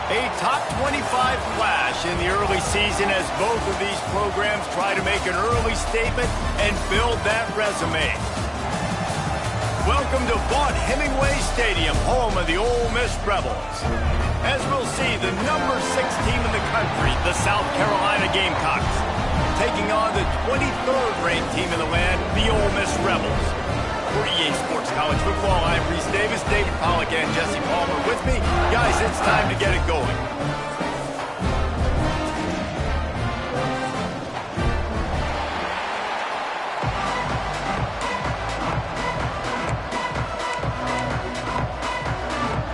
A top 25 flash in the early season as both of these programs try to make an early statement and build that resume. Welcome to Vaught-Hemingway Stadium, home of the Ole Miss Rebels. As we'll see, the number 6 team in the country, the South Carolina Gamecocks, taking on the 23rd ranked team in the land, the Ole Miss Rebels. For EA Sports College Football, I'm Reese Davis, David Pollack, and Jesse Palmer with me. Guys, it's time to get it going.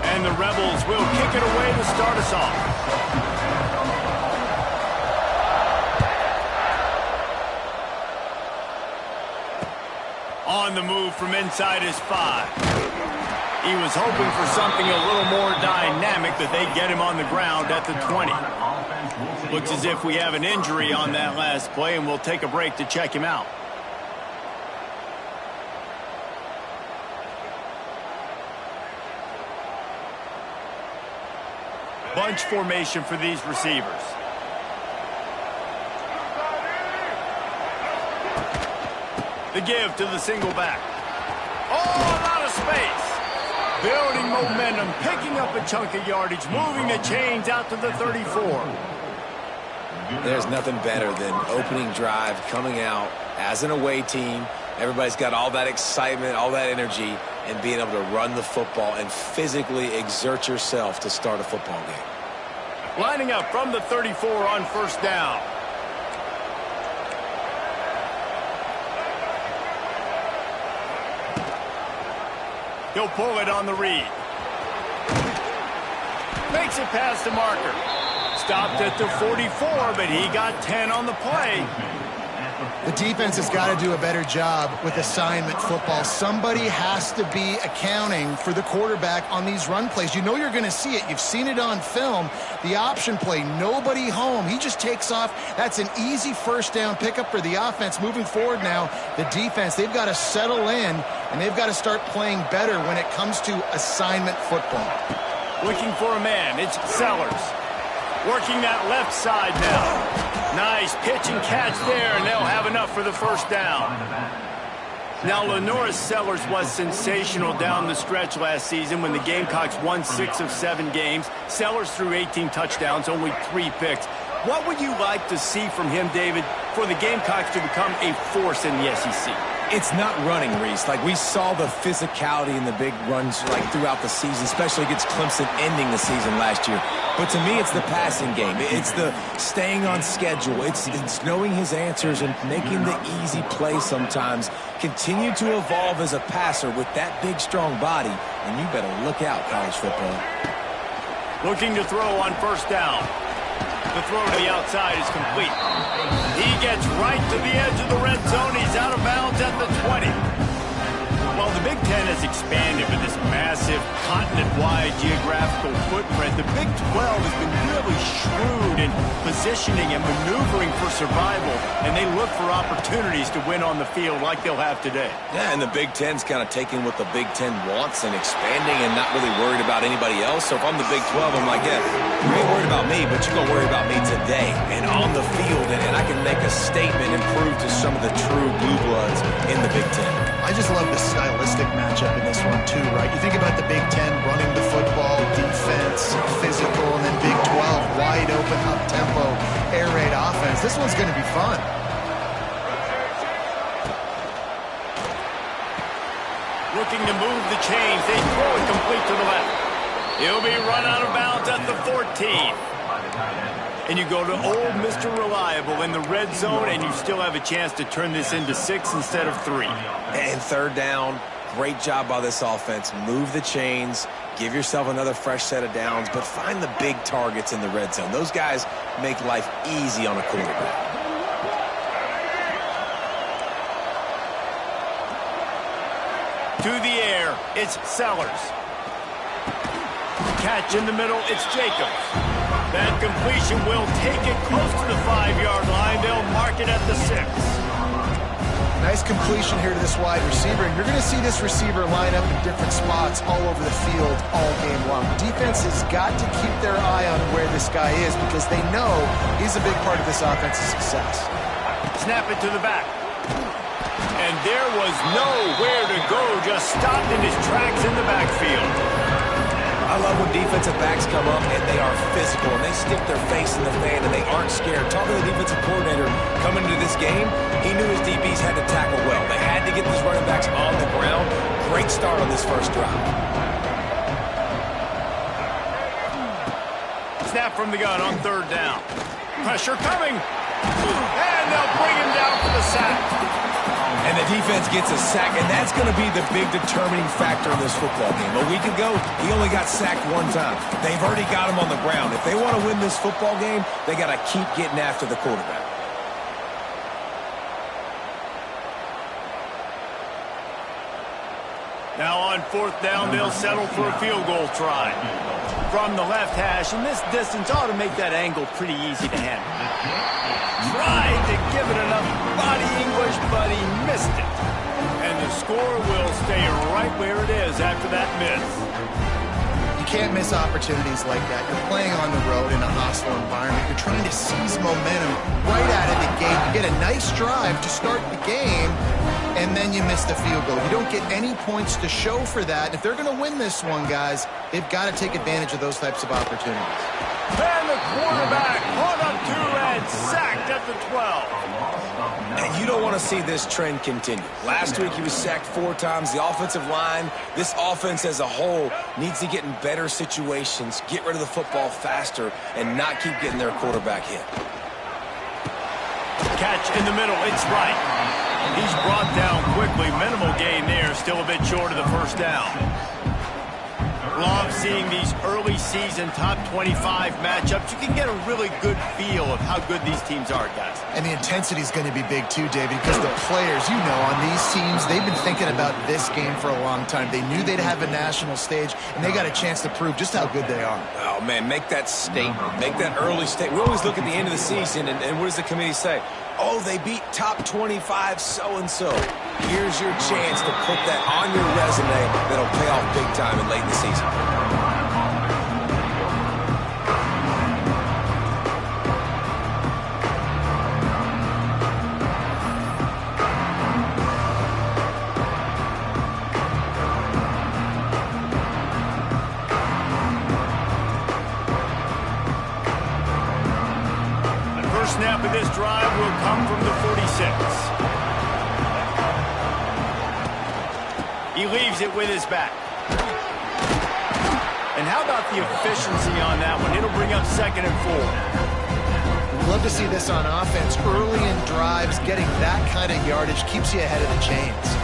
And the Rebels will kick it away to start us off. On the move from inside his 5. He was hoping for something a little more dynamic, that they'd get him on the ground at the 20. Looks as if we have an injury on that last play, and we'll take a break to check him out. Bunch formation for these receivers. The give to the single back. Oh, a lot of space. Building momentum, picking up a chunk of yardage, moving the chains out to the 34. There's nothing better than opening drive, coming out as an away team. Everybody's got all that excitement, all that energy, and being able to run the football and physically exert yourself to start a football game. Lining up from the 34 on first down. He'll pull it on the read. Makes it past the marker. Stopped at the 44, but he got 10 on the play. The defense has got to do a better job with assignment football. Somebody has to be accounting for the quarterback on these run plays. You know you're going to see it. You've seen it on film. The option play, nobody home. He just takes off. That's an easy first down pickup for the offense. Moving forward now, the defense, they've got to settle in, and they've got to start playing better when it comes to assignment football. Looking for a man. It's Sellers. Working that left side now. Nice pitch and catch there, and they'll have enough for the first down. Now, Lenoris Sellers was sensational down the stretch last season when the Gamecocks won 6 of 7 games. Sellers threw 18 touchdowns, only 3 picks. What would you like to see from him, David, for the Gamecocks to become a force in the SEC? It's not running, Reese. Like, we saw the physicality in the big runs like throughout the season, especially against Clemson ending the season last year. But to me, it's the passing game. It's the staying on schedule. It's knowing his answers and making the easy play sometimes. Continue to evolve as a passer with that big, strong body, and you better look out, college football. Looking to throw on first down. The throw to the outside is complete. He gets right to the edge of the red zone. He's out of bounds at the 20. Well, the Big Ten has expanded with this massive continent-wide geographical footprint. The Big 12 has been really shrewd in positioning and maneuvering for survival, and they look for opportunities to win on the field like they'll have today. Yeah, and the Big Ten's kind of taking what the Big Ten wants and expanding and not really worried about anybody else. So if I'm the Big 12, I'm like, yeah, you ain't worried about me, but you're going to worry about me today and on the field, and I can make a statement and prove to some of the true blue bloods in the Big Ten. I just love the stylistic matchup in this one too, right? You think about the Big Ten running the football, defense, physical, and then Big 12, wide open, up-tempo, air raid offense. This one's going to be fun. Looking to move the chains. They throw it complete to the left. He'll be run out of bounds at the 14. And you go to old Mr. Reliable in the red zone, and you still have a chance to turn this into 6 instead of 3. And third down, great job by this offense. Move the chains, give yourself another fresh set of downs, but find the big targets in the red zone. Those guys make life easy on a quarterback. To the air, it's Sellers. Catch in the middle, it's Jacobs. That completion will take it close to the 5-yard line. They'll mark it at the 6. Nice completion here to this wide receiver. And you're going to see this receiver line up in different spots all over the field all game long. Defense has got to keep their eye on where this guy is because they know he's a big part of this offense's success. Snap it to the back. And there was nowhere to go, just stopped in his tracks in the backfield. I love when defensive backs come up and they are physical and they stick their face in the fan and they aren't scared. Talking to the defensive coordinator coming into this game, he knew his DBs had to tackle well. They had to get these running backs on the ground. Great start on this first drive. Snap from the gun on third down. Pressure coming. And they'll bring him down for the sack. And the defense gets a sack, and that's going to be the big determining factor in this football game. A week ago, he only got sacked one time. They've already got him on the ground. If they want to win this football game, they got to keep getting after the quarterback. Now on fourth down, they'll settle for a field goal try. From the left hash, and this distance ought to make that angle pretty easy to handle. Tried to give it enough body English, but he missed it. And the score will stay right where it is after that miss. You can't miss opportunities like that. You're playing on the road in a hostile environment. You're trying to seize momentum right out of the gate. You get a nice drive to start the game, and then you miss the field goal. You don't get any points to show for that. If they're going to win this one, guys, they've got to take advantage of those types of opportunities. And the quarterback caught up to and sacked at the 12. And you don't want to see this trend continue. Last week he was sacked 4 times. The offensive line, this offense as a whole, needs to get in better situations, get rid of the football faster, and not keep getting their quarterback hit. Catch in the middle, it's right. He's brought down quickly. Minimal gain there, still a bit short of the first down. Love seeing these early season top 25 matchups. You can get a really good feel of how good these teams are, guys. And the intensity is going to be big too, David, because the players, you know, on these teams, they've been thinking about this game for a long time. They knew they'd have a national stage, and they got a chance to prove just how good they are. Oh, man, make that statement. Make that early statement. We always look at the end of the season, and what does the committee say? Oh, they beat top 25 so-and-so. Here's your chance to put that on your resume that'll pay off big time and late in the season. The first snap of this drive will come from the 46. He leaves it with his back. And how about the efficiency on that one? It'll bring up 2nd and 4. We'd love to see this on offense. Early in drives, getting that kind of yardage keeps you ahead of the chains.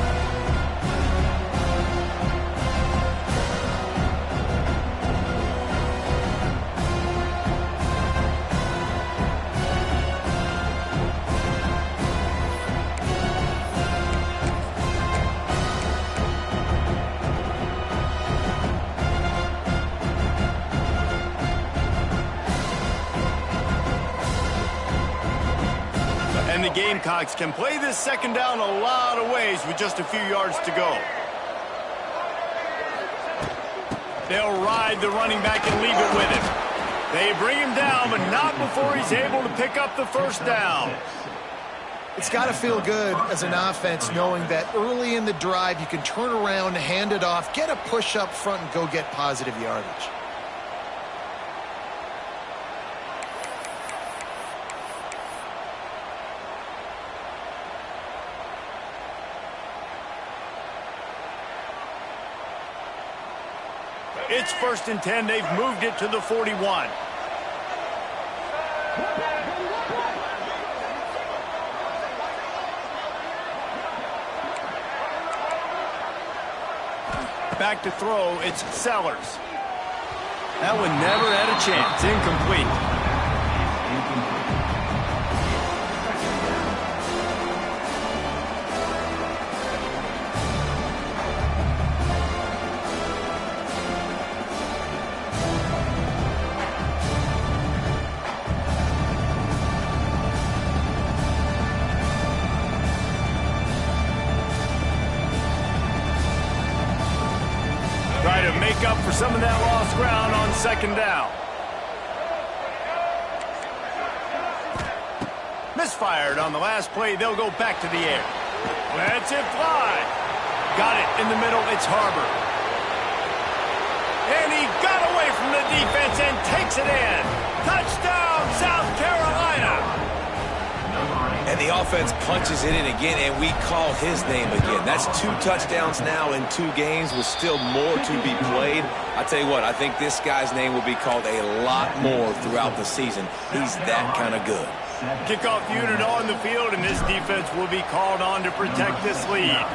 And the Gamecocks can play this 2nd down a lot of ways with just a few yards to go. They'll ride the running back and leave it with him. They bring him down, but not before he's able to pick up the first down. It's got to feel good as an offense knowing that early in the drive you can turn around, hand it off, get a push up front, and go get positive yardage. It's 1st and 10. They've moved it to the 41. Back to throw, it's Sellers. That one never had a chance. Incomplete. some of that lost ground on second down. Misfired on the last play. They'll go back to the air. Lets it fly. Got it in the middle. It's Harbor. And he got away from the defense and takes it in. Touchdown, South Carolina. And the offense punches it in again, and we call his name again. That's 2 touchdowns now in 2 games with still more to be played. I tell you what, I think this guy's name will be called a lot more throughout the season. He's that kind of good. Kickoff unit on the field, and this defense will be called on to protect this lead.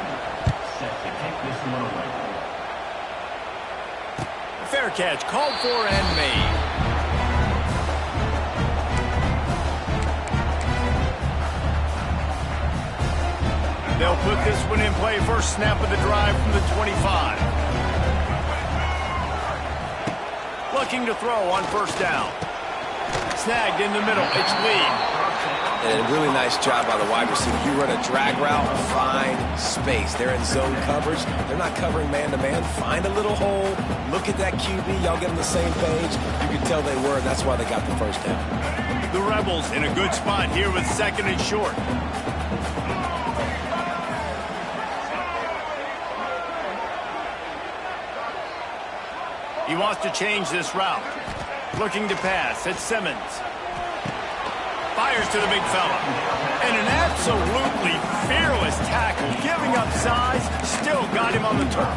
Fair catch called for and made. They'll put this one in play. First snap of the drive from the 25. Looking to throw on first down. Snagged in the middle. It's Lee. And a really nice job by the wide receiver. You run a drag route, find space. They're in zone coverage. They're not covering man-to-man. Find a little hole. Look at that QB. Y'all get on the same page. You can tell they were, and that's why they got the first down. The Rebels in a good spot here with second and short. He wants to change this route. Looking to pass. It's Simmons. Fires to the big fella. And an absolutely fearless tackle. Giving up size. Still got him on the turf.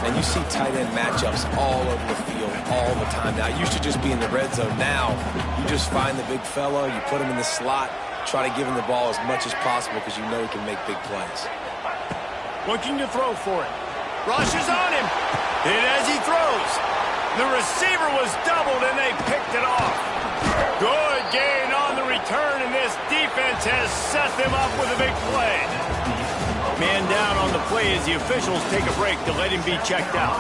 And you see tight end matchups all over the field all the time. Now, it used to just be in the red zone. Now, you just find the big fella. You put him in the slot. Try to give him the ball as much as possible because you know he can make big plays. Looking to throw for it. Rushes on him. Hit as he throws. The receiver was doubled, and they picked it off. Good gain on the return, and this defense has set them up with a big play. Man down on the play as the officials take a break to let him be checked out.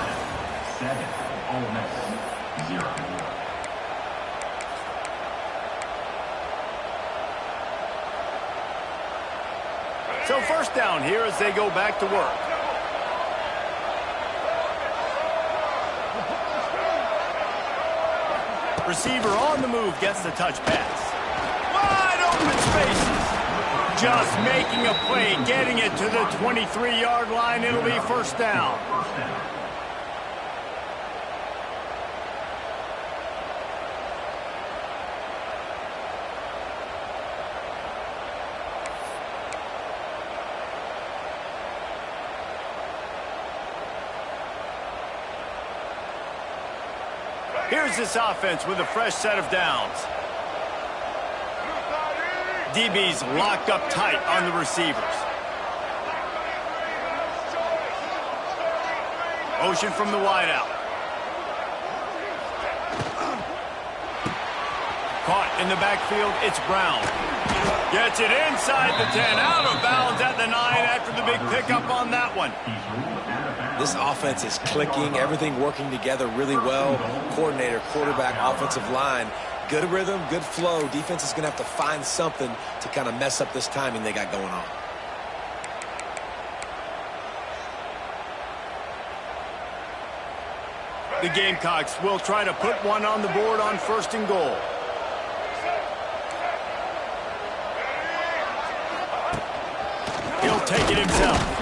So first down here as they go back to work. Receiver on the move gets the touch pass. Wide open spaces. Just making a play, getting it to the 23-yard line. It'll be first down. Here's this offense with a fresh set of downs. DB's locked up tight on the receivers. Motion from the wideout. Caught in the backfield, it's Brown. Gets it inside the 10, out of bounds at the 9 after the big pickup on that one. This offense is clicking, everything working together really well. Coordinator, quarterback, offensive line. Good rhythm, good flow. Defense is going to have to find something to kind of mess up this timing they got going on. The Gamecocks will try to put one on the board on first and goal. He'll take it himself.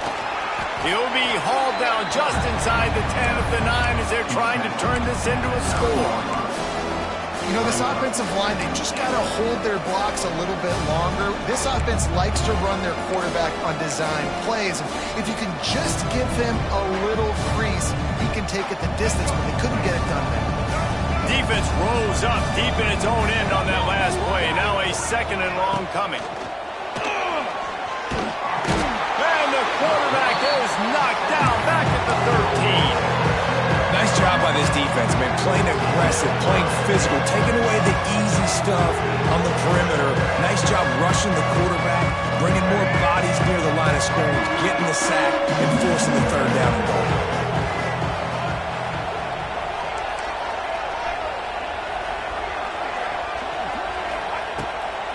He'll be hauled down just inside the 10 of the 9 as they're trying to turn this into a score. You know, this offensive line, they just got to hold their blocks a little bit longer. This offense likes to run their quarterback on design plays. And if you can just give him a little crease, he can take it the distance, but they couldn't get it done there. Defense rose up deep in its own end on that last play. Now a second and long coming. Quarterback is knocked down back at the 13. Nice job by this defense, man. Playing aggressive, playing physical, taking away the easy stuff on the perimeter. Nice job rushing the quarterback, bringing more bodies near the line of scrimmage, getting the sack, and forcing the third down and goal.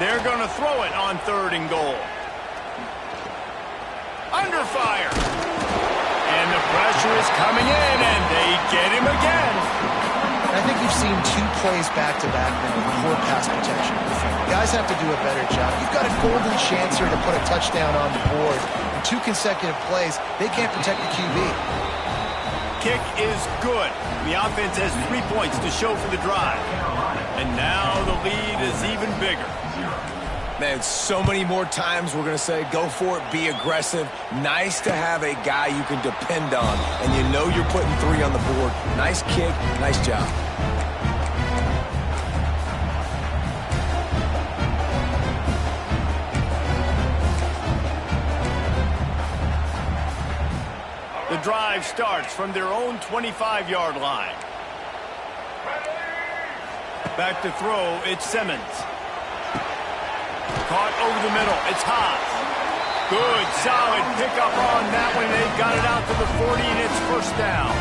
They're going to throw it on third and goal. Under fire. And the The pressure is coming in, and they get him again. I think you've seen 2 plays back-to-back now with poor pass protection. Guys have to do a better job. You've got a golden chance here to put a touchdown on the board. In 2 consecutive plays, they can't protect the QB. Kick is good. The offense has 3 points to show for the drive. And now the lead is even bigger. Man, so many more times we're going to say, go for it, be aggressive. Nice to have a guy you can depend on, and you know you're putting 3 on the board. Nice kick, nice job. The drive starts from their own 25-yard line. Back to throw, it's Simmons. Caught over the middle, it's Haas. Good, solid pickup on that one. They've got it out to the 40, and it's first down.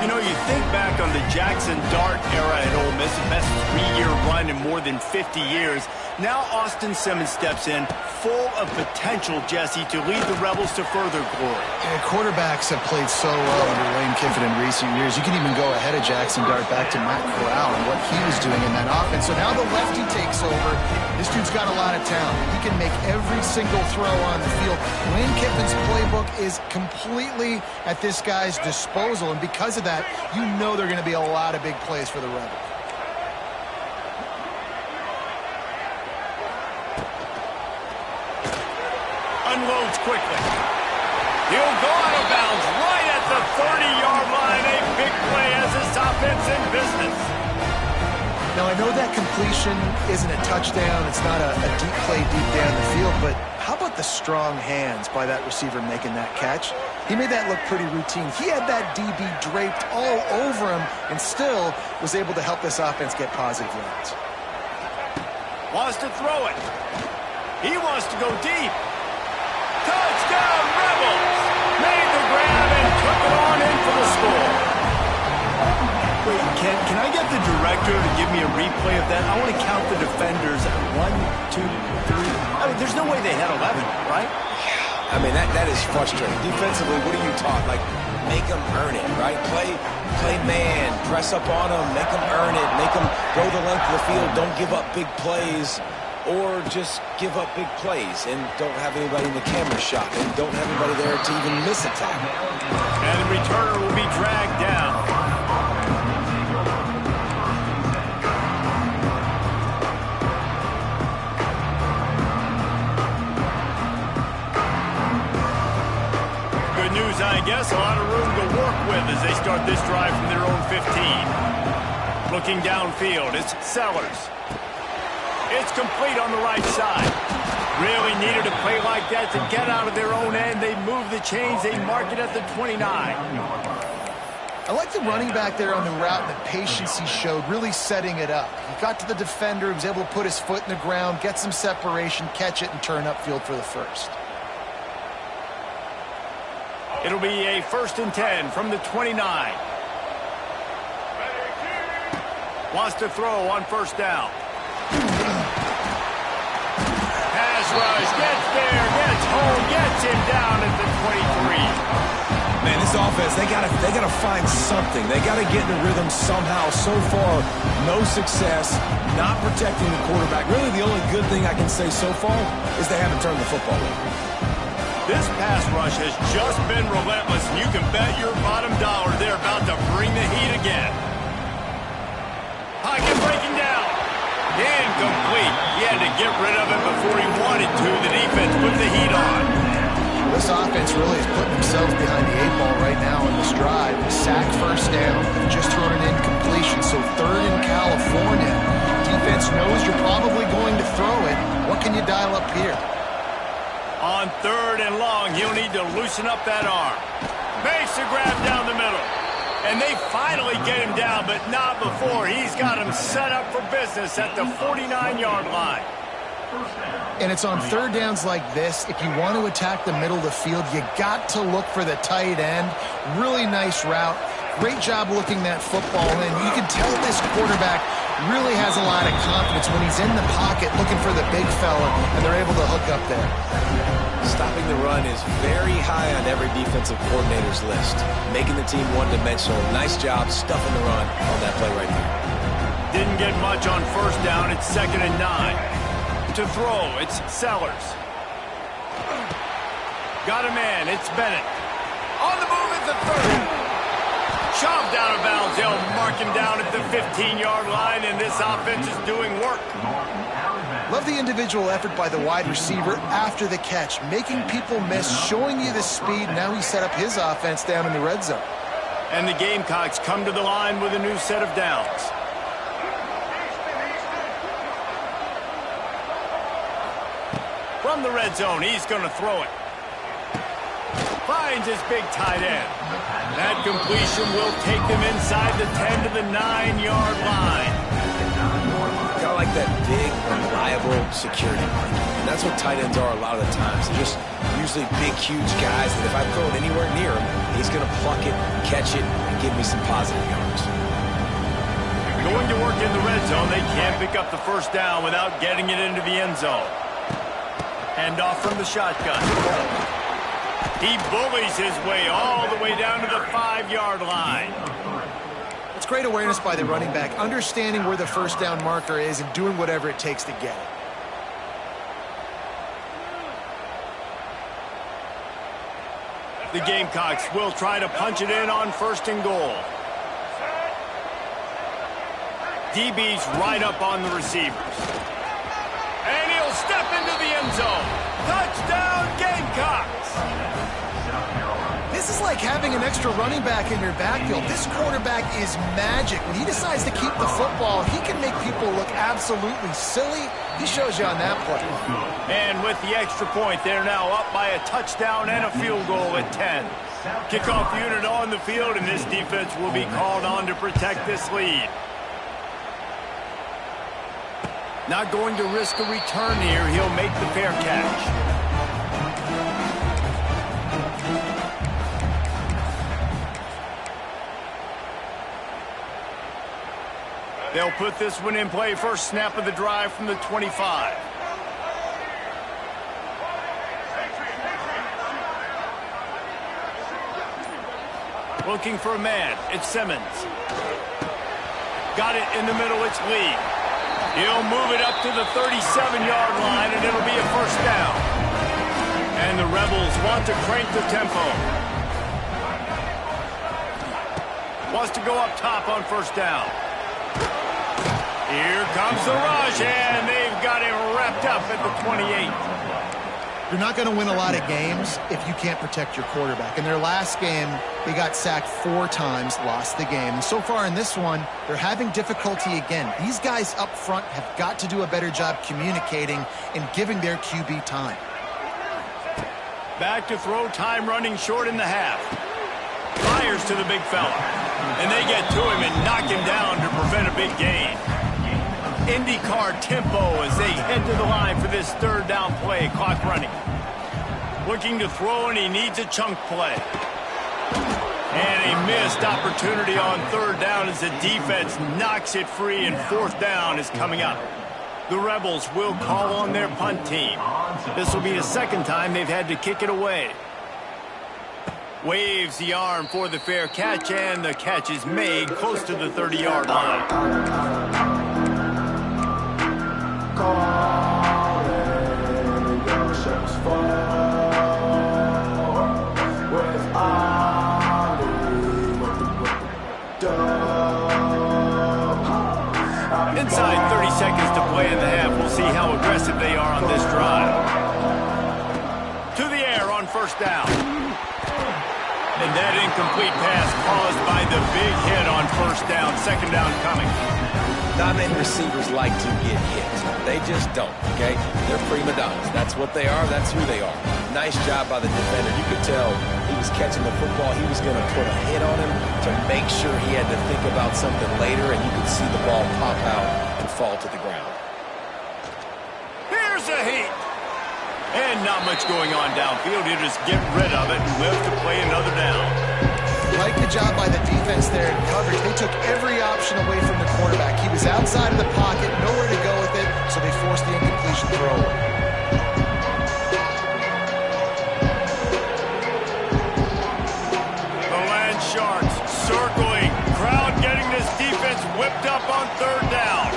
You know, you think back on the Jackson Dart era at Ole Miss, the best 3-year run in more than 50 years. Now Austin Simmons steps in, full of potential, Jesse, to lead the Rebels to further glory. Yeah, quarterbacks have played so well under Lane Kiffin in recent years. You can even go ahead of Jackson Dart back to Matt Corral and what he was doing in that offense. So now the lefty takes over. This dude's got a lot of talent. He can make every single throw on the field. Lane Kiffin's playbook is completely at this guy's disposal, and because of that, you know there are going to be a lot of big plays for the Rebels. Unloads quickly. He'll go out of bounds right at the 30-yard line. A big play as this offense in business. Now, I know that completion isn't a touchdown. It's not a deep play deep down the field, but how about the strong hands by that receiver making that catch? He made that look pretty routine. He had that DB draped all over him and still was able to help this offense get positive yards. Wants to throw it. He wants to go deep. Touchdown, Rebels! Made the grab and took it on in for the score. Wait, can I get the director to give me a replay of that? I want to count the defenders. 1, 2, 3. I mean, there's no way they had 11, right? I mean, that is frustrating. Defensively, what are you taught? Like, make them earn it, right? Play man, press up on them, make them earn it, make them go the length of the field, don't give up big plays. Or just give up big plays and don't have anybody in the camera shot and don't have anybody there to even miss a tackle. And the returner will be dragged down. Good news, I guess. A lot of room to work with as they start this drive from their own 15. Looking downfield, it's Sellers. It's complete on the right side. Really needed a play like that to get out of their own end. They move the chains. They mark it at the 29. I like the running back there on the route and the patience he showed, really setting it up. He got to the defender, he was able to put his foot in the ground, get some separation, catch it, and turn upfield for the first. It'll be a 1st and 10 from the 29. Wants to throw on first down. Pass rush, gets there, gets home, gets him down at the 23. Man, this offense, they gotta find something. They gotta get in the rhythm somehow. So far, no success, not protecting the quarterback. Really, the only good thing I can say so far is they haven't turned the football over. This pass rush has just been relentless, and you can bet your bottom dollar they're about to bring the heat again. Pocket breaking down. Incomplete. He had to get rid of it before he wanted to. The defense put the heat on. This offense really is putting themselves behind the 8 ball right now in this drive. Sack first down, just thrown an incompletion, so 3rd in California. Defense knows you're probably going to throw it. What can you dial up here? On 3rd and long, he'll need to loosen up that arm. Makes the grab down the middle. And they finally get him down, but not before. He's got him set up for business at the 49-yard line. And it's on 3rd downs like this. If you want to attack the middle of the field, you got to look for the tight end. Really nice route. Great job looking that football in. You can tell this quarterback really has a lot of confidence when he's in the pocket looking for the big fella, and they're able to hook up there. Stopping the run is very high on every defensive coordinator's list. Making the team one-dimensional. Nice job stuffing the run on that play right there. Didn't get much on first down. It's 2nd and 9. To throw, it's Sellers. Got a man. It's Bennett. On the move at the 30. Shoved out of bounds. They'll mark him down at the 15-yard line, and this offense is doing work. Love the individual effort by the wide receiver after the catch, making people miss, showing you the speed. Now he set up his offense down in the red zone. And the Gamecocks come to the line with a new set of downs. From the red zone, he's going to throw it. Finds his big tight end. That completion will take them inside the 10 to the 9-yard line. Got like that big, reliable security blanket. And that's what tight ends are a lot of the times. They're just usually big, huge guys that if I throw it anywhere near him, he's going to pluck it, catch it, and give me some positive yards. Going to work in the red zone. They can't pick up the first down without getting it into the end zone. Hand off from the shotgun. He bullies his way all the way down to the 5-yard line. It's great awareness by the running back, understanding where the first down marker is and doing whatever it takes to get it. The Gamecocks will try to punch it in on 1st and goal. DB's right up on the receivers. And he'll step into the end zone. Touchdown, Gamecocks! This is like having an extra running back in your backfield. This quarterback is magic. When he decides to keep the football, he can make people look absolutely silly. He shows you on that play. And with the extra point, they're now up by a touchdown and a field goal at 10. Kickoff unit on the field, and this defense will be called on to protect this lead. Not going to risk a return here. He'll make the fair catch. They'll put this one in play. First snap of the drive from the 25. Looking for a man. It's Simmons. Got it in the middle. It's Lee. He'll move it up to the 37-yard line, and it'll be a first down. And the Rebels want to crank the tempo. Wants to go up top on first down. Here comes the rush, and they've got him wrapped up at the 28. You're not going to win a lot of games if you can't protect your quarterback. In their last game, they got sacked 4 times, lost the game. And so far in this one, they're having difficulty again. These guys up front have got to do a better job communicating and giving their QB time. Back to throw, time running short in the half. Fires to the big fella. And they get to him and knock him down to prevent a big gain. IndyCar tempo as they head to the line for this 3rd down play. Clock running. Looking to throw, and he needs a chunk play. And a missed opportunity on 3rd down as the defense knocks it free, and 4th down is coming up. The Rebels will call on their punt team. This will be the 2nd time they've had to kick it away. Waves the arm for the fair catch, and the catch is made close to the 30-yard line. Inside 30 seconds to play in the half. We'll see how aggressive they are on this drive. To the air on first down. And that incomplete pass caused by the big hit on first down. 2nd down coming. Not many receivers like to get hit. They just don't, okay? They're prima donnas. That's what they are. That's who they are. Nice job by the defender. You could tell he was catching the football. He was going to put a hit on him to make sure he had to think about something later, and you could see the ball pop out and fall to the ground. Here's a heat. And not much going on downfield. You just get rid of it and live to play another down. Like the job by the defense there in coverage. They took every option away from the quarterback. He was outside of the pocket, nowhere to go with it, so they force the incompletion throwaway. The Land Sharks circling. Crowd getting this defense whipped up on third down.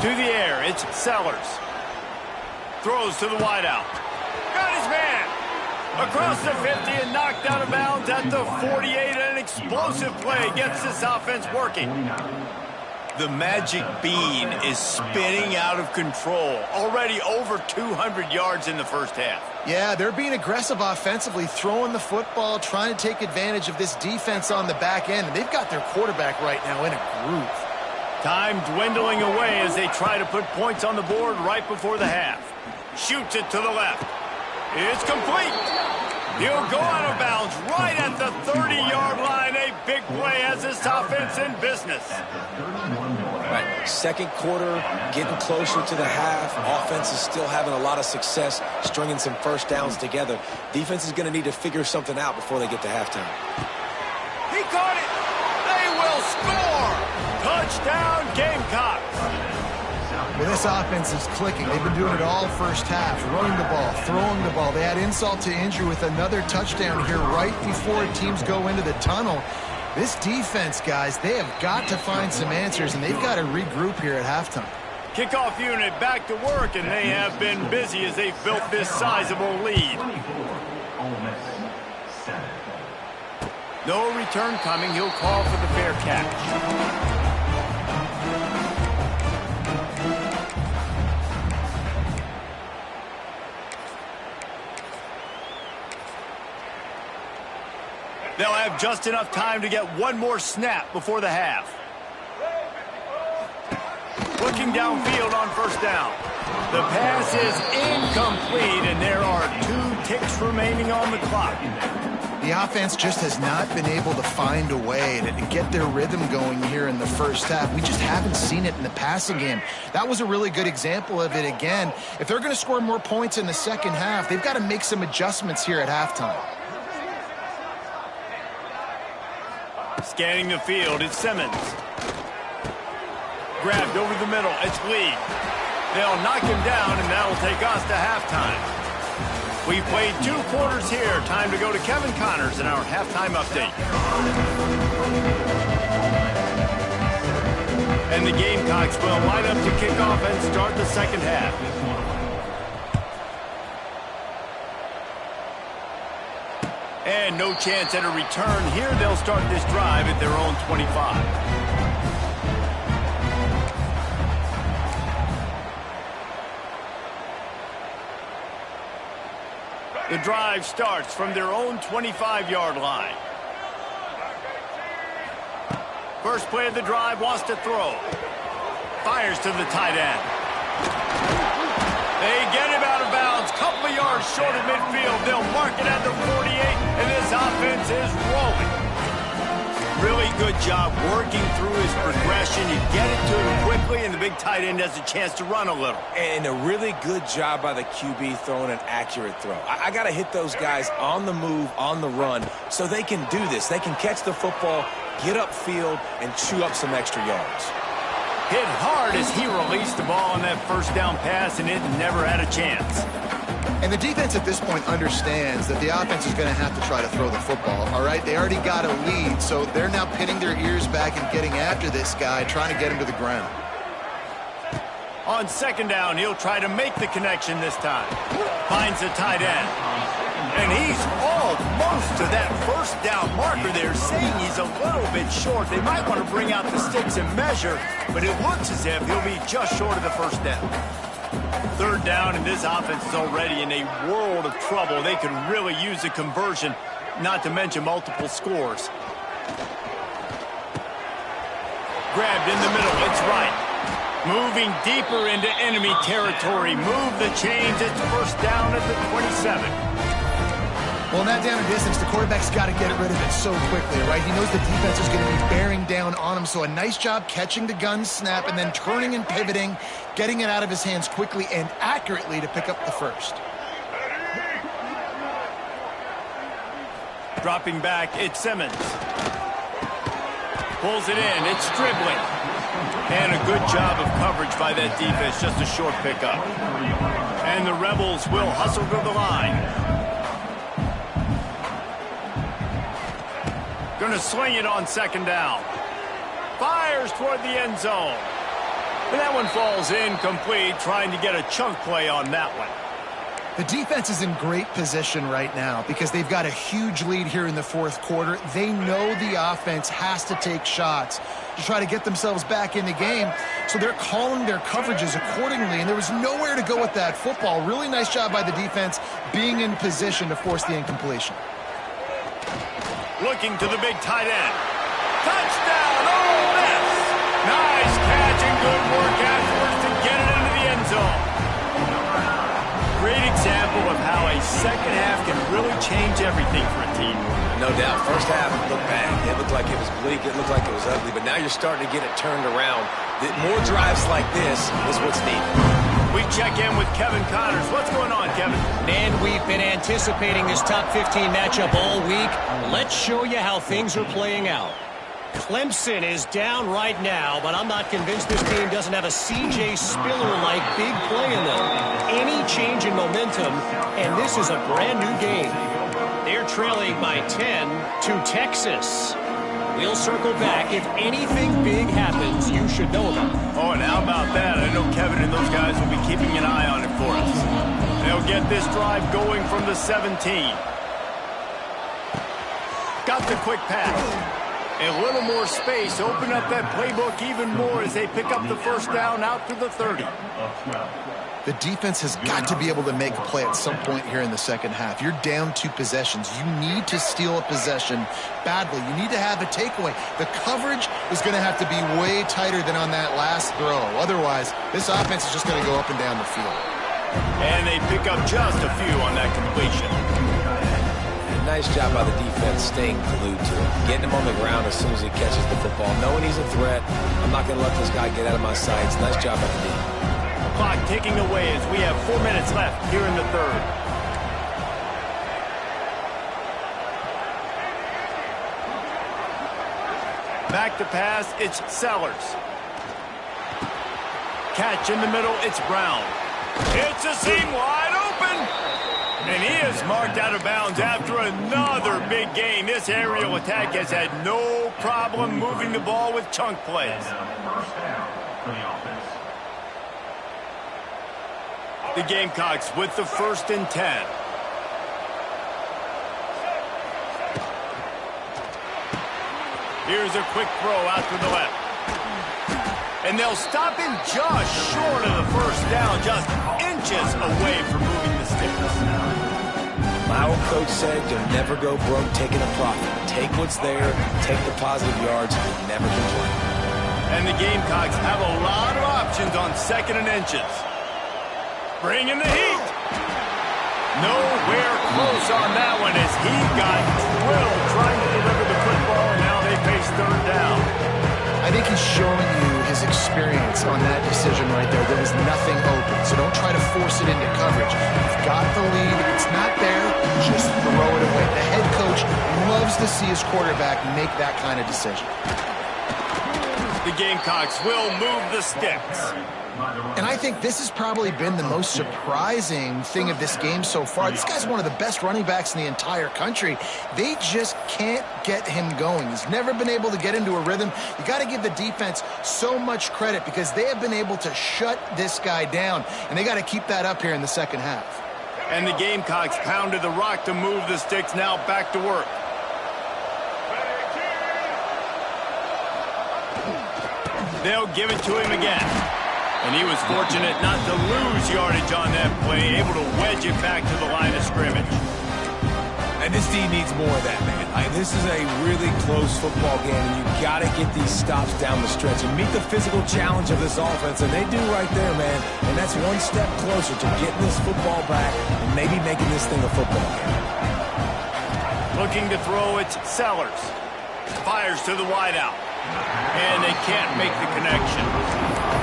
To the air, it's Sellers. Throws to the wideout. Got his man. Across the 50 and knocked out of bounds at the 48. An explosive play gets this offense working. The magic bean is spinning out of control. Already over 200 yards in the first half. Yeah, they're being aggressive offensively, throwing the football, trying to take advantage of this defense on the back end. And they've got their quarterback right now in a groove. Time dwindling away as they try to put points on the board right before the half. Shoots it to the left. It's complete. He'll go out of bounds right at the 30-yard line. A big play has this offense in business. Right. Second quarter, getting closer to the half. Offense is still having a lot of success stringing some first downs together. Defense is going to need to figure something out before they get to halftime. He caught it. They will score. Touchdown, Gamecocks. Well, this offense is clicking. They've been doing it all first half, running the ball, throwing the ball. They had insult to injury with another touchdown here right before teams go into the tunnel. This defense, guys, they have got to find some answers, and they've got to regroup here at halftime. Kickoff unit back to work, and they have been busy as they've built this sizable lead. No return coming. He'll call for the fair catch. They'll have just enough time to get one more snap before the half. Looking downfield on first down. The pass is incomplete, and there are 2 ticks remaining on the clock. The offense just has not been able to find a way to get their rhythm going here in the first half. We just haven't seen it in the passing game. That was a really good example of it again. If they're going to score more points in the second half, they've got to make some adjustments here at halftime. Scanning the field, it's Simmons. Grabbed over the middle, it's Lee. They'll knock him down, and that'll take us to halftime. We've played 2 quarters here. Time to go to Kevin Connors in our halftime update. And the Gamecocks will line up to kick off and start the second half. And no chance at a return here. They'll start this drive at their own 25. The drive starts from their own 25-yard line. First play of the drive, wants to throw. Fires to the tight end. They get him out of bounds. Couple of yards short of midfield. They'll mark it at the 48, and this offense is rolling. Really good job working through his progression. You get it to him quickly, and the big tight end has a chance to run a little. And a really good job by the QB throwing an accurate throw. I got to hit those guys on the move, on the run, so they can do this. They can catch the football, get upfield, and chew up some extra yards. Hit hard as he released the ball on that first down pass, and it never had a chance. And the defense at this point understands that the offense is going to have to try to throw the football, all right? They already got a lead, so they're now pinning their ears back and getting after this guy, trying to get him to the ground. On second down, he'll try to make the connection this time. Finds the tight end. And he's almost to that first down marker there, saying he's a little bit short. They might want to bring out the sticks and measure, but it looks as if he'll be just short of the first down. Third down, and this offense is already in a world of trouble. They could really use a conversion, not to mention multiple scores. Grabbed in the middle, it's right. Moving deeper into enemy territory. Move the chains, it's first down at the 27. Well, in that down and distance, the quarterback's got to get rid of it so quickly, right? He knows the defense is going to be bearing down on him, so a nice job catching the gun snap and then turning and pivoting, getting it out of his hands quickly and accurately to pick up the first. Dropping back, it's Simmons. Pulls it in, it's dribbling. And a good job of coverage by that defense, just a short pickup. And the Rebels will hustle to the line. Gonna swing it on second down. Fires toward the end zone. And that one falls incomplete, trying to get a chunk play on that one. The defense is in great position right now because they've got a huge lead here in the fourth quarter. They know the offense has to take shots to try to get themselves back in the game, so they're calling their coverages accordingly, and there was nowhere to go with that football. Really nice job by the defense being in position to force the incompletion. Looking to the big tight end. Touchdown, Ole Miss! Nice catch and good work afterwards to get it into the end zone. Great example of how a second half can really change everything for a team. No doubt. First half looked bad. It looked like it was bleak. It looked like it was ugly. But now you're starting to get it turned around. More drives like this is what's needed. We check in with Kevin Connors. What's going on, Kevin? Man, we've been anticipating this top 15 matchup all week. Let's show you how things are playing out. Clemson is down right now, but I'm not convinced this team doesn't have a C.J. Spiller-like big play in them. Any change in momentum, and this is a brand new game. They're trailing by 10 to Texas. We'll circle back. If anything big happens, you should know about it. Oh, and how about that? I know Kevin and those guys will be keeping an eye on it for us. They'll get this drive going from the 17. Got the quick pass. A little more space. Open up that playbook even more as they pick up the first down out to the 30. The defense has got to be able to make a play at some point here in the second half. You're down 2 possessions. You need to steal a possession badly. You need to have a takeaway. The coverage is going to have to be way tighter than on that last throw. Otherwise, this offense is just going to go up and down the field. And they pick up just a few on that completion. Nice job by the defense staying glued to it. Getting him on the ground as soon as he catches the football. Knowing he's a threat. I'm not going to let this guy get out of my sights. Nice job by the defense. Clock ticking away as we have 4 minutes left here in the third. Back to pass, it's Sellers. Catch in the middle, it's Brown. It's a seam wide open. And he is marked out of bounds after another big gain. This aerial attack has had no problem moving the ball with chunk plays. The Gamecocks with the 1st and 10. Here's a quick throw out to the left. And they'll stop him just short of the first down, just inches away from moving the sticks. My old coach said you'll never go broke taking a profit. Take what's there, take the positive yards, and never complain. And the Gamecocks have a lot of options on 2nd and inches. Bringing the heat. Nowhere close on that one as he got drilled trying to deliver the football. Now they face 3rd down. I think he's showing you his experience on that decision right there. There was nothing open, so don't try to force it into coverage. You've got the lead. If it's not there, just throw it away. The head coach loves to see his quarterback make that kind of decision. The Gamecocks will move the sticks. And I think this has probably been the most surprising thing of this game so far. This guy's one of the best running backs in the entire country. They just can't get him going. He's never been able to get into a rhythm. You got to give the defense so much credit because they have been able to shut this guy down, and they got to keep that up here in the second half. And the Gamecocks pounded the rock to move the sticks. Now back to work. They'll give it to him again. And he was fortunate not to lose yardage on that play, able to wedge it back to the line of scrimmage. And this team needs more of that, man. This is a really close football game, and you've got to get these stops down the stretch and meet the physical challenge of this offense, and they do right there, man. And that's one step closer to getting this football back and maybe making this thing a football game. Looking to throw, it's Sellers. Fires to the wideout. And they can't make the connection.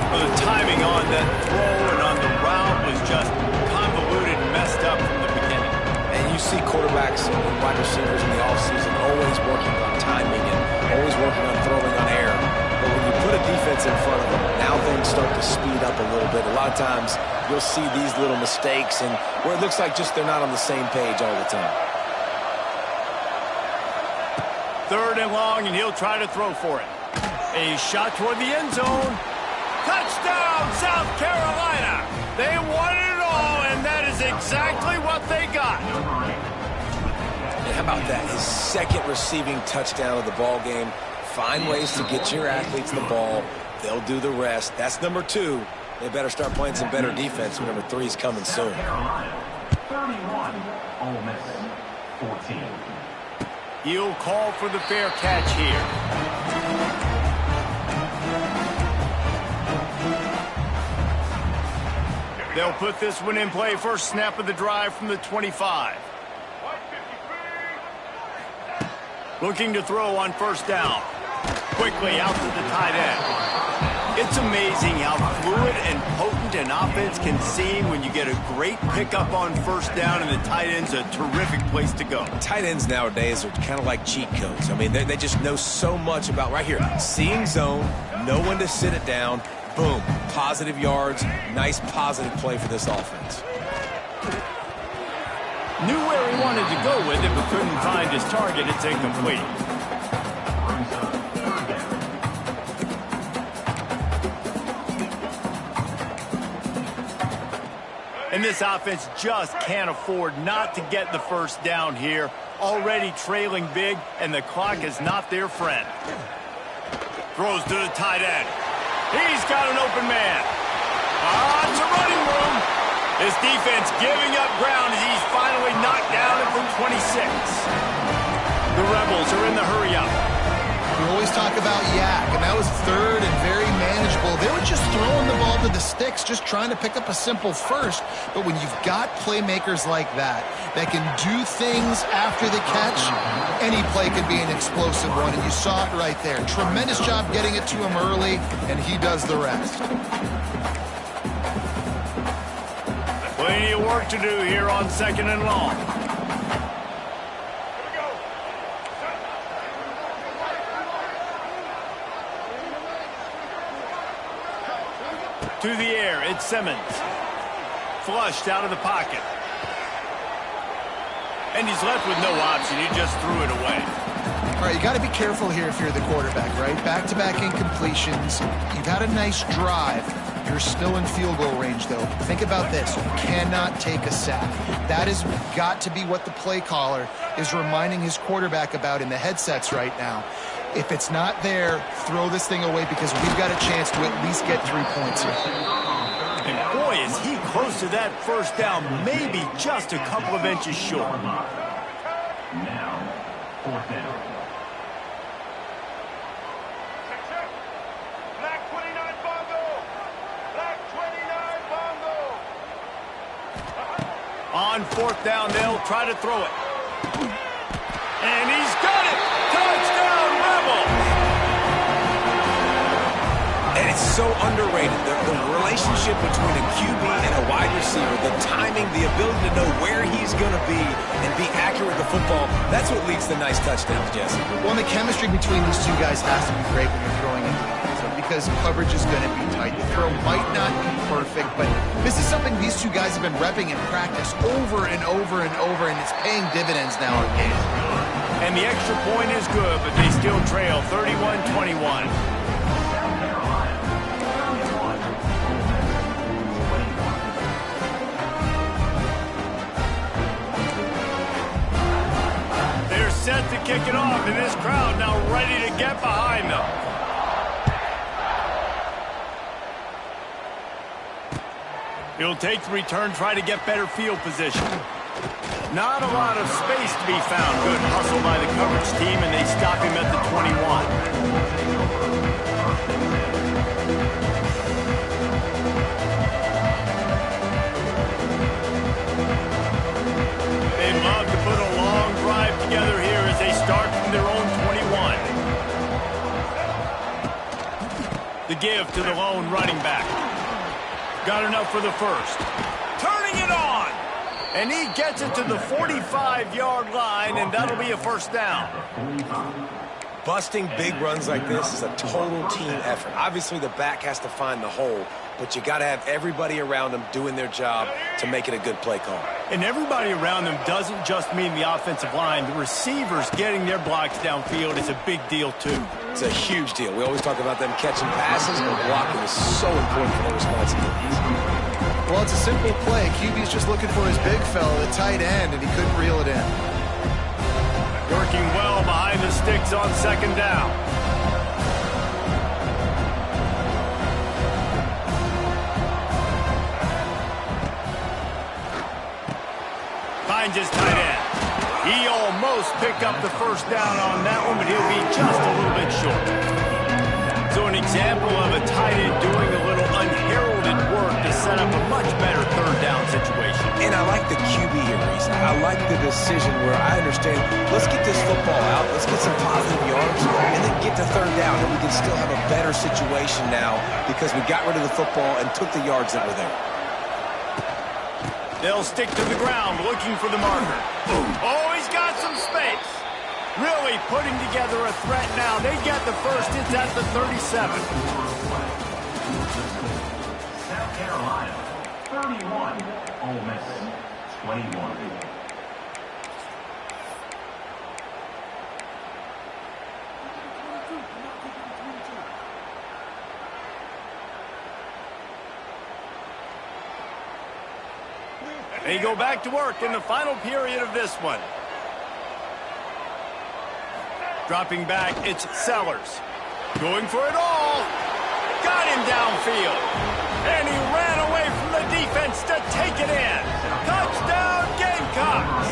Well, the timing on that throw and on the route was just convoluted and messed up from the beginning. And you see quarterbacks and wide receivers in the offseason always working on timing and always working on throwing on air. But when you put a defense in front of them, now things start to speed up a little bit. A lot of times you'll see these little mistakes and where it looks like just they're not on the same page all the time. 3rd and long, and he'll try to throw for it. A shot toward the end zone. Touchdown, South Carolina! They won it all, and that is exactly what they got. And how about that? His 2nd receiving touchdown of the ball game. Find ways to get your athletes the ball. They'll do the rest. That's number 2. They better start playing some better defense when number 3 is coming soon. 31, Ole Miss 14. He'll call for the fair catch here. They'll put this one in play. First snap of the drive from the 25. Looking to throw on 1st down. Quickly out to the tight end. It's amazing how fluid and potent an offense can seem when you get a great pickup on 1st down, and the tight end's a terrific place to go. Tight ends nowadays are kind of like cheat codes. I mean, they just know so much about right here. Seeing zone, know when to sit it down, boom, positive yards, nice positive play for this offense. Knew where he wanted to go with it, but couldn't find his target. It's incomplete. And this offense just can't afford not to get the 1st down here. Already trailing big, and the clock is not their friend. Throws to the tight end. He's got an open man. Lots of running room. This defense giving up ground as he's finally knocked down at the 26. The Rebels are in the hurry-up. We always talk about yak, and that was 3rd and very manageable. They were just throwing the ball to the sticks, just trying to pick up a simple 1st. But when you've got playmakers like that can do things after the catch, any play could be an explosive one, and you saw it right there. Tremendous job getting it to him early, and he does the rest. Plenty of work to do here on 2nd and long. To the air, it's Simmons. Flushed out of the pocket. And he's left with no option. He just threw it away. All right, you got to be careful here if you're the quarterback, right? Back-to-back incompletions. You've had a nice drive. You're still in field goal range, though. Think about this. You cannot take a sack. That has got to be what the play caller is reminding his quarterback about in the headsets right now. If it's not there, throw this thing away because we've got a chance to at least get 3 points here. And boy, is he close to that 1st down, maybe just a couple of inches short. Now, 4th down. Black 29 Bongo! Black 29 Bongo! On 4th down, they'll try to throw it. And he's got it! Touchdown, Rebel! And it's so underrated. The relationship between a QB and a wide receiver, the timing, the ability to know where he's going to be and be accurate with the football, that's what leads to nice touchdowns, Jesse. Well, and the chemistry between these two guys has to be great when you're throwing into the end zone because coverage is going to be tight. The throw might not be perfect, but this is something these two guys have been repping in practice over and over and over, and it's paying dividends now in games. And the extra point is good, but they still trail 31-21. They're set to kick it off, and this crowd now ready to get behind them. He'll take the return, try to get better field position. Not a lot of space to be found. Good hustle by the coverage team, and they stop him at the 21. They'd love to put a long drive together here. give to the lone running back. Got enough for the first. Turning it on. And he gets it to the 45-yard line, and that'll be a first down. Busting big runs like this is a total team effort. Obviously, the back has to find the hole, but you got to have everybody around them doing their job to make it a good play call. And everybody around them doesn't just mean the offensive line. The receivers getting their blocks downfield is a big deal, too. It's a huge deal. We always talk about them catching passes, but blocking is so important for their responsibilities. Well, it's a simple play. QB's just looking for his big fella, the tight end, and he couldn't reel it in. Working well behind the sticks on second down. Finds his tight end. He almost picked up the first down on that one, but he'll be just a little bit short. So an example of a tight end doing a little unheralded work to set up a much better third down situation. And I like the QB here, Reese. I like the decision where I understand, let's get this football out, let's get some positive yards, and then get to third down, and we can still have a better situation now because we got rid of the football and took the yards that were there. They'll stick to the ground looking for the marker. Oh, he's got some space. Really putting together a threat now. They get the first. It's at the 37. South Carolina, 31. Ole Miss, 21. They go back to work in the final period of this one. Dropping back, it's Sellers. Going for it all. Got him downfield. And he ran away from the defense to take it in. Touchdown, Gamecocks.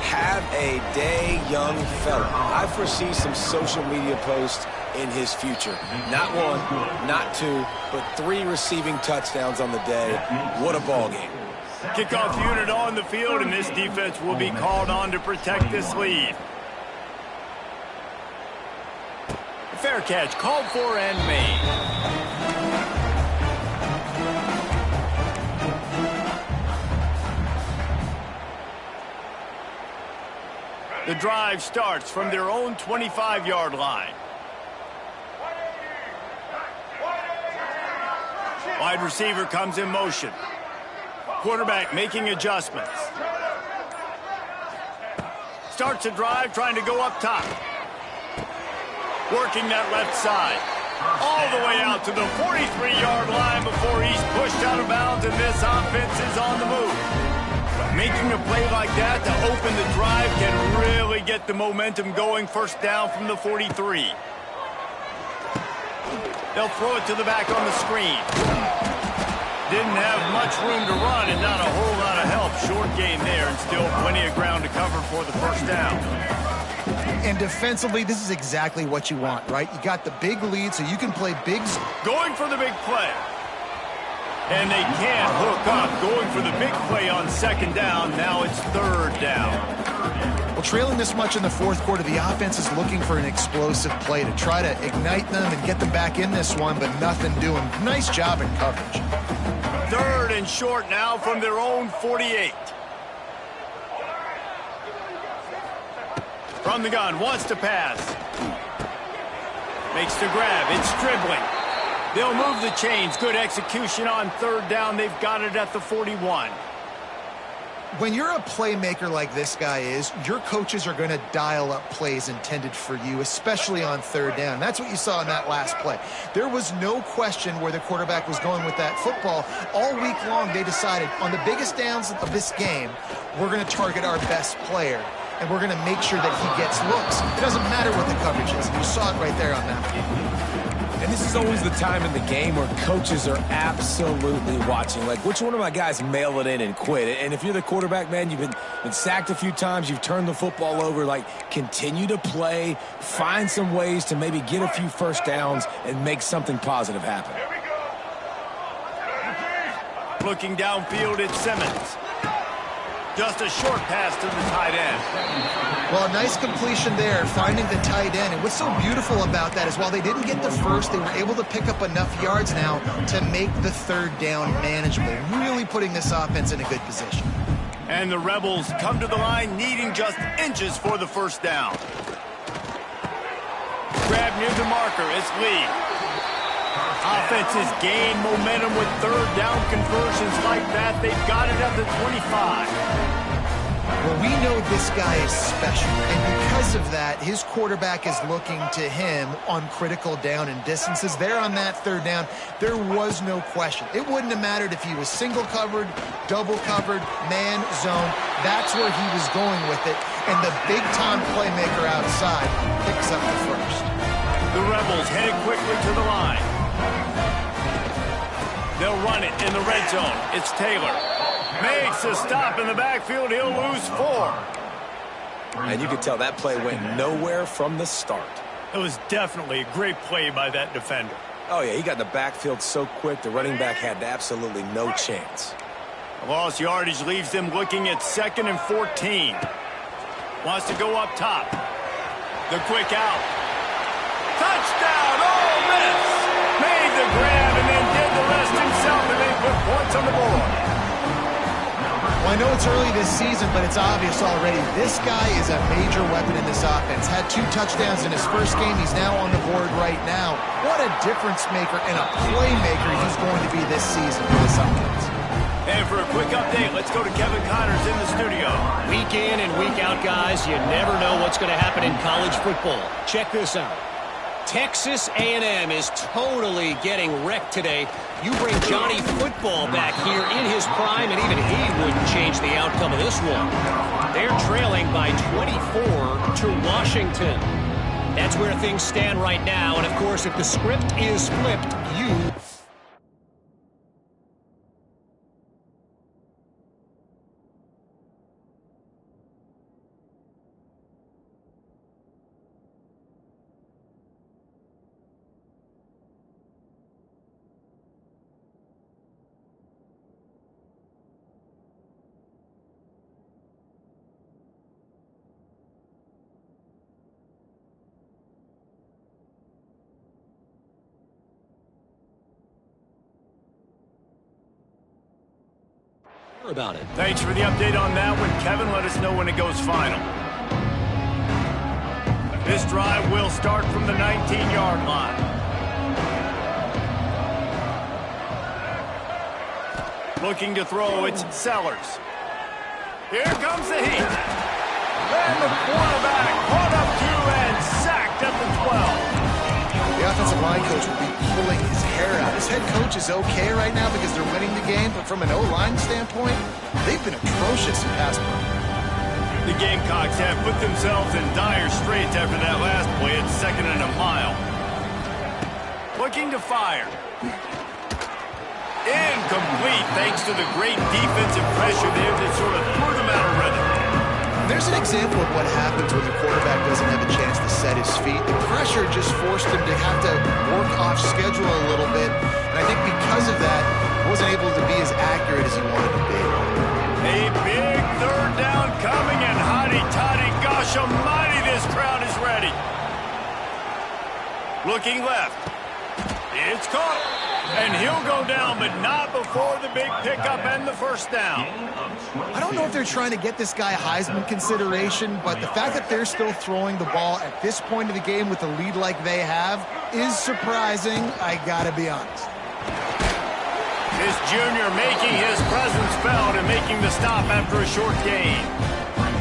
Have a day, young fella. I foresee some social media posts in his future. Not one, not two, but 3 receiving touchdowns on the day. What a ball game. Kickoff unit on the field, and this defense will be called on to protect this lead. Fair catch, called for and made. The drive starts from their own 25-yard line. Wide receiver comes in motion. Quarterback making adjustments. Starts a drive trying to go up top. Working that left side. All the way out to the 43-yard line before he's pushed out of bounds, and this offense is on the move. Making a play like that to open the drive can really get the momentum going. First down from the 43. They'll throw it to the back on the screen. Didn't have much room to run and not a whole lot of help. Short gain there and still plenty of ground to cover for the first down. And defensively, this is exactly what you want, right? You got the big lead, so you can play bigs. Going for the big play. And they can't hook up. Going for the big play on second down. Now it's third down. Well, trailing this much in the fourth quarter, the offense is looking for an explosive play to try to ignite them and get them back in this one, but nothing doing. Nice job in coverage. Third and short now from their own 48. From the gun, wants to pass. Makes the grab, it's dribbling. They'll move the chains. Good execution on third down. They've got it at the 41. When you're a playmaker like this guy is, your coaches are going to dial up plays intended for you, especially on third down. That's what you saw in that last play. There was no question where the quarterback was going with that football. All week long, they decided on the biggest downs of this game, we're going to target our best player, and we're going to make sure that he gets looks. It doesn't matter what the coverage is. You saw it right there on that. And this is always the time in the game where coaches are absolutely watching. Like, which one of my guys mail it in and quit? And if you're the quarterback, man, you've been sacked a few times, you've turned the football over, like, continue to play, find some ways to maybe get a few first downs and make something positive happen. Looking downfield at Simmons. Just a short pass to the tight end. Well, a nice completion there, finding the tight end. And what's so beautiful about that is while they didn't get the first, they were able to pick up enough yards now to make the third down manageable, really putting this offense in a good position. And the Rebels come to the line needing just inches for the first down. Grab near the marker, it's Lee. Offenses gain momentum with third down conversions like that. They've got it at the 25. Well, we know this guy is special, and because of that, his quarterback is looking to him on critical down and distances. There on that third down, there was no question. It wouldn't have mattered if he was single covered, double covered, man, zone. That's where he was going with it, and the big-time playmaker outside picks up the first. The Rebels headed quickly to the line. They'll run it in the red zone. It's Taylor. Makes a stop in the backfield. He'll lose 4. And you could tell that play went nowhere from the start. It was definitely a great play by that defender. Oh, yeah, he got the backfield so quick, the running back had absolutely no chance. Lost yardage leaves them looking at 2nd and 14. Wants to go up top. The quick out. Touchdown, Ole Miss! Made the grab and then did the rest himself, and they put points on the board. Well, I know it's early this season, but it's obvious already. This guy is a major weapon in this offense. Had 2 touchdowns in his first game. He's now on the board right now. What a difference maker and a playmaker he's going to be this season for this offense. And for a quick update, let's go to Kevin Connors in the studio. Week in and week out, guys, you never know what's going to happen in college football. Check this out. Texas A&M is totally getting wrecked today. You bring Johnny Football back here in his prime, and even he wouldn't change the outcome of this one. They're trailing by 24 to Washington. That's where things stand right now, and of course, if the script is flipped, you... about it. Thanks for the update on that one, Kevin. Let us know when it goes final. This drive will start from the 19-yard line. Looking to throw, it's Sellers. Here comes the heat. And the quarterback caught up to and sacked at the 12. The offensive line coach will be pulling his hair out. His head coach is okay right now because they're winning the game, but from an O-line standpoint, they've been atrocious in pass pro. The Gamecocks have put themselves in dire straits after that last play. It's 2nd and a mile. Looking to fire. Incomplete thanks to the great defensive pressure there that sort of threw them out of rhythm. There's an example of what happens when the quarterback doesn't have a chance to set his feet. The pressure just forced him to have to work off schedule a little bit. And I think because of that, he wasn't able to be as accurate as he wanted to be. A big third down coming, and hotty-toddy, gosh almighty, this crowd is ready. Looking left. It's caught. And he'll go down, but not before the big pickup and the first down. I don't know if they're trying to get this guy Heisman consideration, but the fact that they're still throwing the ball at this point of the game with a lead like they have is surprising, I gotta be honest. This junior making his presence felt and making the stop after a short gain.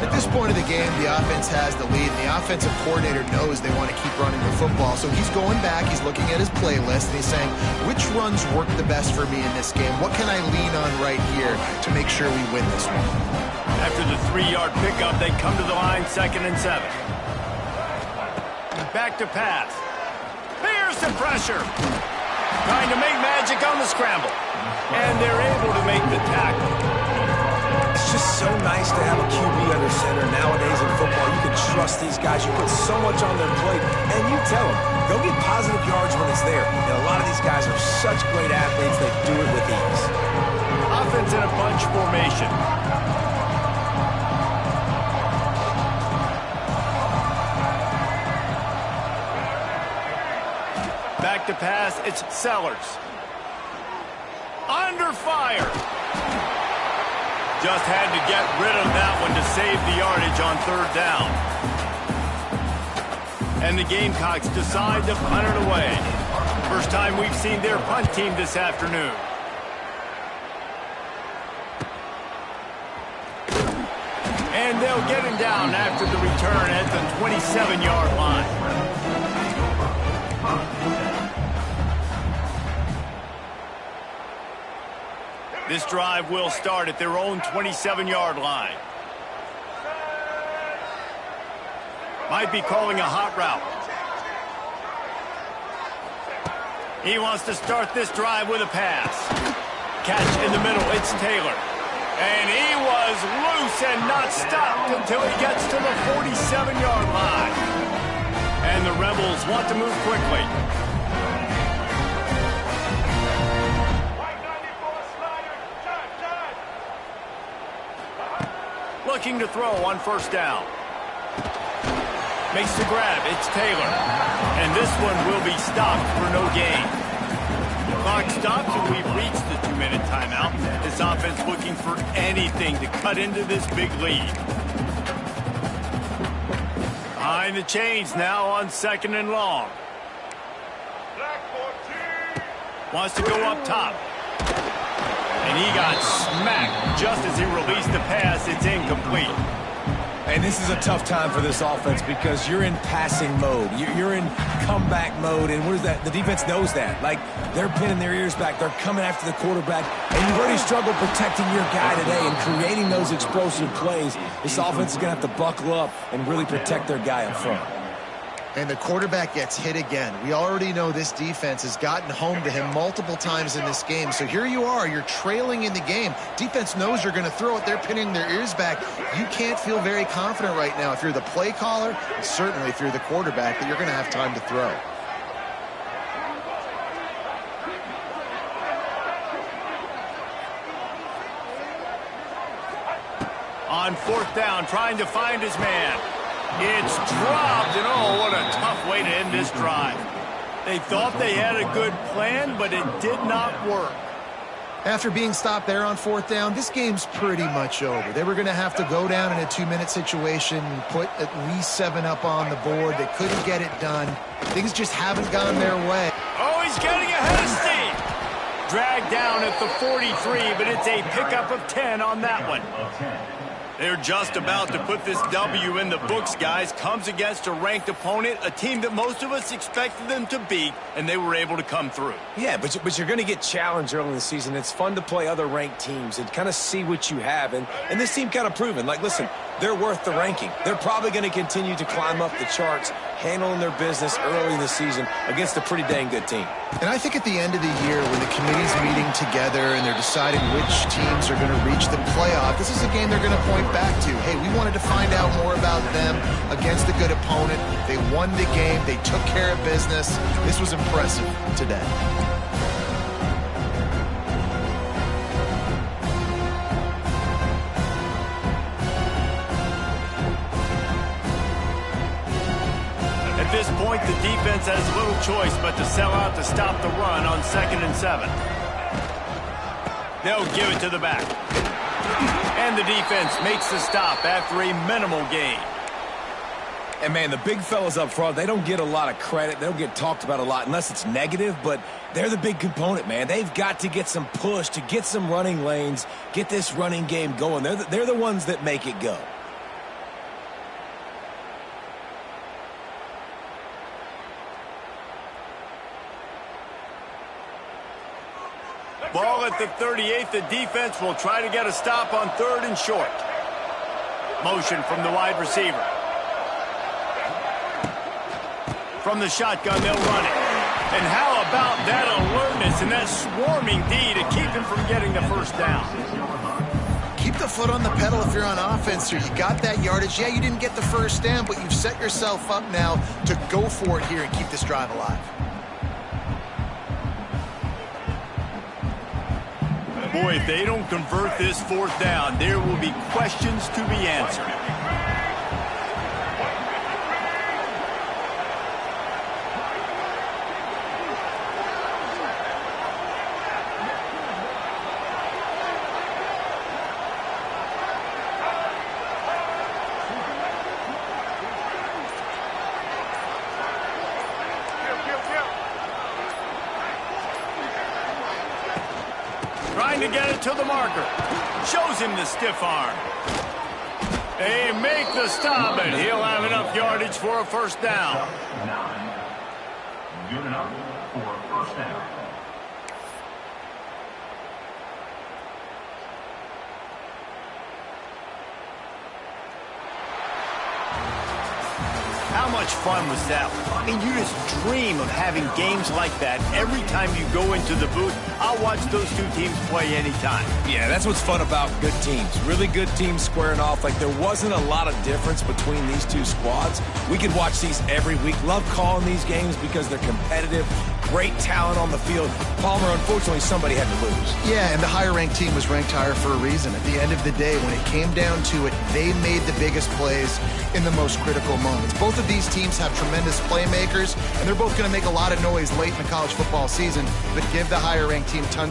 At this point of the game, the offense has the lead, and the offensive coordinator knows they want to keep running the football. So he's going back, he's looking at his playlist, and he's saying, which runs work the best for me in this game? What can I lean on right here to make sure we win this one? After the 3-yard pickup, they come to the line, 2nd and 7. Back to pass. Here's the pressure. Trying to make magic on the scramble. And they're able to make the tackle. It's just so nice to have a QB under center. Nowadays in football, you can trust these guys. You put so much on their plate, and you tell them, go get positive yards when it's there. And a lot of these guys are such great athletes, they do it with ease. Offense in a bunch formation. it's Sellers. Under fire. Just had to get rid of that one to save the yardage on 3rd down. And the Gamecocks decide to punt it away. First time we've seen their punt team this afternoon. And they'll get him down after the return at the 27-yard line. This drive will start at their own 27-yard line. Might be calling a hot route. He wants to start this drive with a pass. Catch in the middle, it's Taylor. And he was loose and not stopped until he gets to the 47-yard line. And the Rebels want to move quickly. Looking to throw on 1st down. Makes the grab, it's Taylor. And this one will be stopped for no gain. Clock stops and we've reached the 2-minute timeout. This offense looking for anything to cut into this big lead. Behind the chains now on 2nd and long. Wants to go up top. And he got smacked just as he released the pass. It's incomplete. And this is a tough time for this offense because you're in passing mode. You're in comeback mode, and where's that? The defense knows that. Like, they're pinning their ears back. They're coming after the quarterback, and you've already struggled protecting your guy today and creating those explosive plays. This offense is going to have to buckle up and really protect their guy up front. And the quarterback gets hit again. We already know this defense has gotten home to him multiple times in this game. So here you are, you're trailing in the game. Defense knows you're going to throw it. They're pinning their ears back. You can't feel very confident right now if you're the play caller, and certainly if you're the quarterback, that you're going to have time to throw. On 4th down, trying to find his man. It's dropped, and oh, what a tough way to end this drive. They thought they had a good plan, but it did not work. After being stopped there on 4th down, this game's pretty much over. They were going to have to go down in a 2-minute situation and put at least 7 up on the board. They couldn't get it done. Things just haven't gone their way. Oh, he's getting ahead of steam. Dragged down at the 43, but it's a pickup of 10 on that one. They're just about to put this W in the books, guys. Comes against a ranked opponent, a team that most of us expected them to beat, and they were able to come through. Yeah, but you're going to get challenged early in the season. It's fun to play other ranked teams and kind of see what you have. And this team kind of proven, like, listen, they're worth the ranking. They're probably going to continue to climb up the charts, handling their business early in the season against a pretty dang good team. And I think at the end of the year, when the committee's meeting together and they're deciding which teams are going to reach the playoff, this is a game they're going to point back to. Hey, we wanted to find out more about them against a good opponent. They won the game. They took care of business. This was impressive today. At this point, the defense has little choice but to sell out to stop the run on 2nd and 7. They'll give it to the back. And the defense makes the stop after a minimal gain. And, man, the big fellas up front, they don't get a lot of credit. They don't get talked about a lot unless it's negative, but they're the big component, man. They've got to get some push, to get some running lanes, get this running game going. They're the ones that make it go. Ball at the 38. The defense will try to get a stop on 3rd and short. Motion from the wide receiver. From the shotgun, they'll run it. And how about that alertness and that swarming D to keep him from getting the 1st down? Keep the foot on the pedal if you're on offense here. You got that yardage. Yeah, you didn't get the 1st down, but you've set yourself up now to go for it here and keep this drive alive. Boy, if they don't convert this 4th down, there will be questions to be answered. to get it to the marker. Shows him the stiff arm. They make the stop, and he'll have enough yardage for a first down. 9. Good enough for a first down. How much fun was that? I mean, you just dream of having games like that every time you go into the booth. I'll watch those two teams play anytime. Yeah, that's what's fun about good teams. Really good teams squaring off. Like, there wasn't a lot of difference between these two squads. We could watch these every week. Love calling these games because they're competitive. Great talent on the field. Palmer, unfortunately, somebody had to lose. Yeah, and the higher-ranked team was ranked higher for a reason. At the end of the day, when it came down to it, they made the biggest plays in the most critical moments. Both of these teams have tremendous playmakers, and they're both going to make a lot of noise late in the college football season, but give the higher-ranked team tons